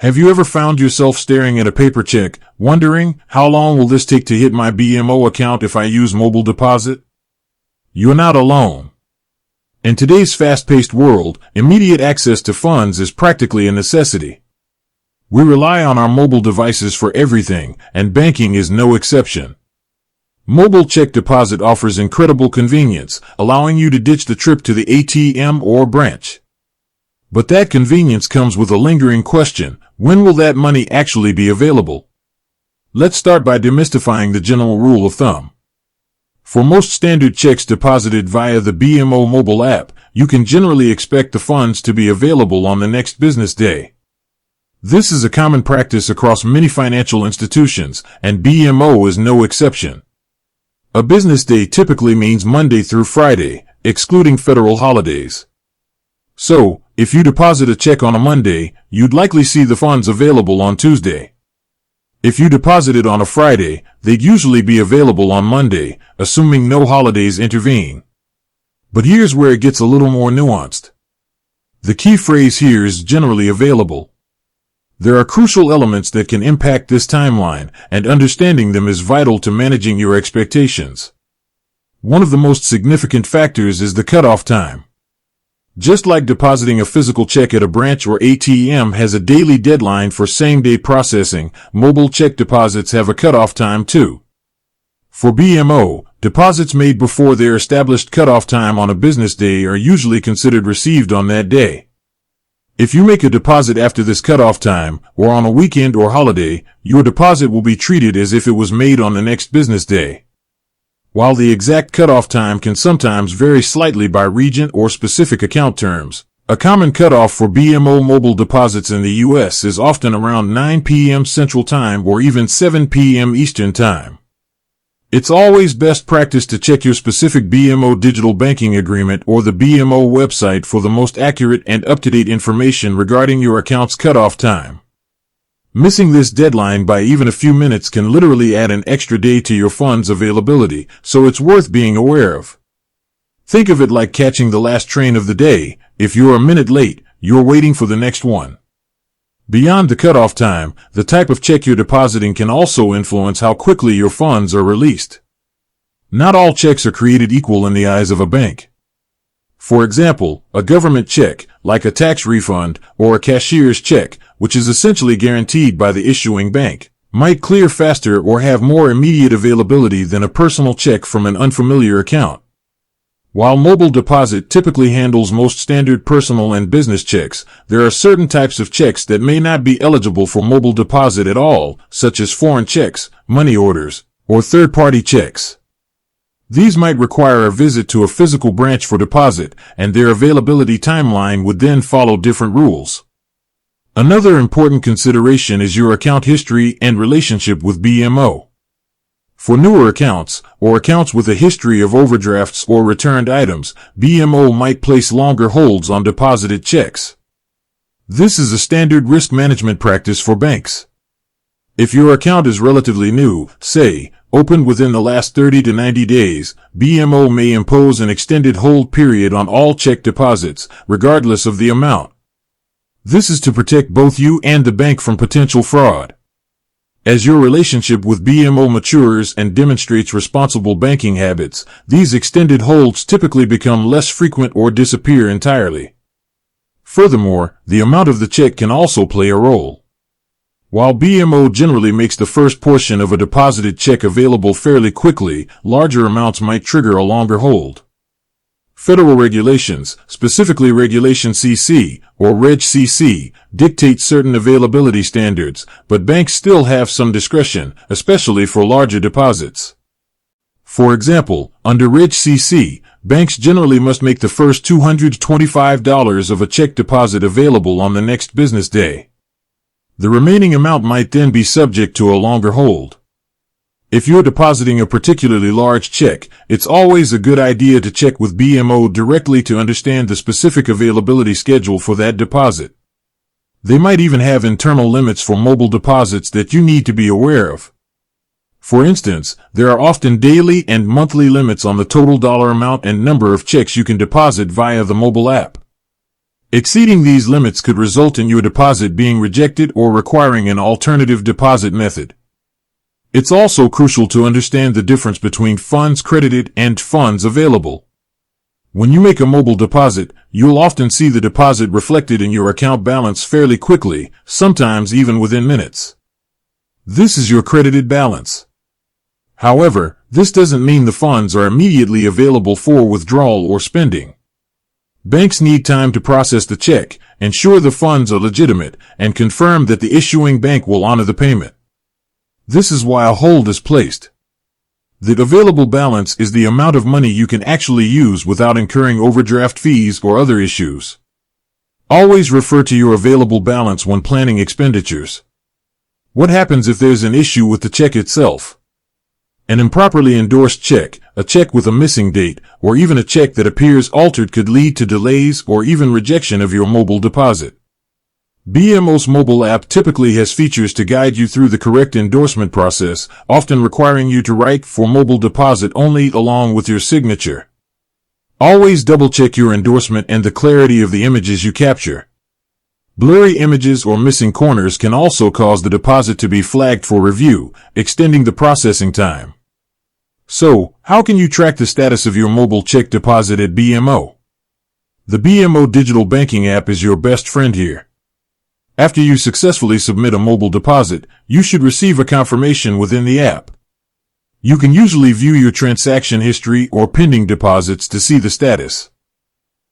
Have you ever found yourself staring at a paper check, wondering, how long will this take to hit my BMO account if I use mobile deposit? You're not alone. In today's fast-paced world, immediate access to funds is practically a necessity. We rely on our mobile devices for everything, and banking is no exception. Mobile check deposit offers incredible convenience, allowing you to ditch the trip to the ATM or branch. But that convenience comes with a lingering question: when will that money actually be available? Let's start by demystifying the general rule of thumb. For most standard checks deposited via the BMO mobile app, you can generally expect the funds to be available on the next business day. This is a common practice across many financial institutions, and BMO is no exception. A business day typically means Monday through Friday, excluding federal holidays. So, if you deposit a check on a Monday, you'd likely see the funds available on Tuesday. If you deposited on a Friday, they'd usually be available on Monday, assuming no holidays intervene. But here's where it gets a little more nuanced. The key phrase here is generally available. There are crucial elements that can impact this timeline, and understanding them is vital to managing your expectations. One of the most significant factors is the cutoff time. Just like depositing a physical check at a branch or ATM has a daily deadline for same-day processing, mobile check deposits have a cutoff time too. For BMO, deposits made before their established cutoff time on a business day are usually considered received on that day. If you make a deposit after this cutoff time, or on a weekend or holiday, your deposit will be treated as if it was made on the next business day. While the exact cutoff time can sometimes vary slightly by region or specific account terms, a common cutoff for BMO mobile deposits in the U.S. is often around 9 p.m. Central Time or even 7 p.m. Eastern Time. It's always best practice to check your specific BMO digital banking agreement or the BMO website for the most accurate and up-to-date information regarding your account's cutoff time. Missing this deadline by even a few minutes can literally add an extra day to your funds availability, so it's worth being aware of. Think of it like catching the last train of the day. If you're a minute late, you're waiting for the next one. Beyond the cutoff time, the type of check you're depositing can also influence how quickly your funds are released. Not all checks are created equal in the eyes of a bank. For example, a government check, like a tax refund, or a cashier's check, which is essentially guaranteed by the issuing bank, might clear faster or have more immediate availability than a personal check from an unfamiliar account. While mobile deposit typically handles most standard personal and business checks, there are certain types of checks that may not be eligible for mobile deposit at all, such as foreign checks, money orders, or third-party checks. These might require a visit to a physical branch for deposit, and their availability timeline would then follow different rules. Another important consideration is your account history and relationship with BMO. For newer accounts, or accounts with a history of overdrafts or returned items, BMO might place longer holds on deposited checks. This is a standard risk management practice for banks. If your account is relatively new, say, opened within the last 30 to 90 days, BMO may impose an extended hold period on all check deposits, regardless of the amount. This is to protect both you and the bank from potential fraud. As your relationship with BMO matures and demonstrates responsible banking habits, these extended holds typically become less frequent or disappear entirely. Furthermore, the amount of the check can also play a role. While BMO generally makes the first portion of a deposited check available fairly quickly, larger amounts might trigger a longer hold. Federal regulations, specifically Regulation CC, or Reg CC, dictate certain availability standards, but banks still have some discretion, especially for larger deposits. For example, under Reg CC, banks generally must make the first $225 of a check deposit available on the next business day. The remaining amount might then be subject to a longer hold. If you're depositing a particularly large check, it's always a good idea to check with BMO directly to understand the specific availability schedule for that deposit. They might even have internal limits for mobile deposits that you need to be aware of. For instance, there are often daily and monthly limits on the total dollar amount and number of checks you can deposit via the mobile app. Exceeding these limits could result in your deposit being rejected or requiring an alternative deposit method. It's also crucial to understand the difference between funds credited and funds available. When you make a mobile deposit, you'll often see the deposit reflected in your account balance fairly quickly, sometimes even within minutes. This is your credited balance. However, this doesn't mean the funds are immediately available for withdrawal or spending. Banks need time to process the check, ensure the funds are legitimate, and confirm that the issuing bank will honor the payment. This is why a hold is placed. The available balance is the amount of money you can actually use without incurring overdraft fees or other issues. Always refer to your available balance when planning expenditures. What happens if there's an issue with the check itself? An improperly endorsed check, a check with a missing date, or even a check that appears altered could lead to delays or even rejection of your mobile deposit. BMO's mobile app typically has features to guide you through the correct endorsement process, often requiring you to write for mobile deposit only along with your signature. Always double-check your endorsement and the clarity of the images you capture. Blurry images or missing corners can also cause the deposit to be flagged for review, extending the processing time. So, how can you track the status of your mobile check deposit at BMO? The BMO digital banking app is your best friend here. After you successfully submit a mobile deposit, you should receive a confirmation within the app. You can usually view your transaction history or pending deposits to see the status.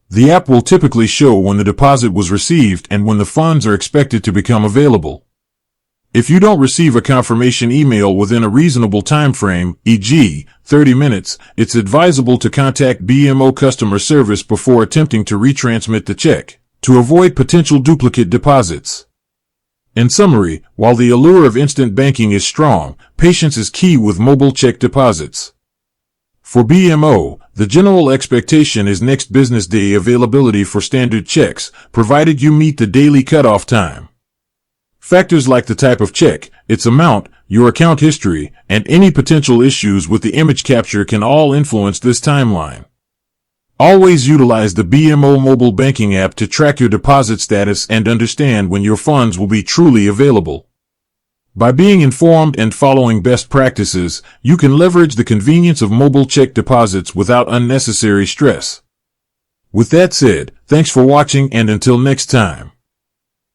The app will typically show when the deposit was received and when the funds are expected to become available. If you don't receive a confirmation email within a reasonable time frame, e.g., 30 minutes, it's advisable to contact BMO customer service before attempting to retransmit the check, to avoid potential duplicate deposits. In summary, while the allure of instant banking is strong, patience is key with mobile check deposits. For BMO, the general expectation is next business day availability for standard checks, provided you meet the daily cutoff time. Factors like the type of check, its amount, your account history, and any potential issues with the image capture can all influence this timeline. Always utilize the BMO mobile banking app to track your deposit status and understand when your funds will be truly available. By being informed and following best practices, you can leverage the convenience of mobile check deposits without unnecessary stress. With that said, thanks for watching and until next time.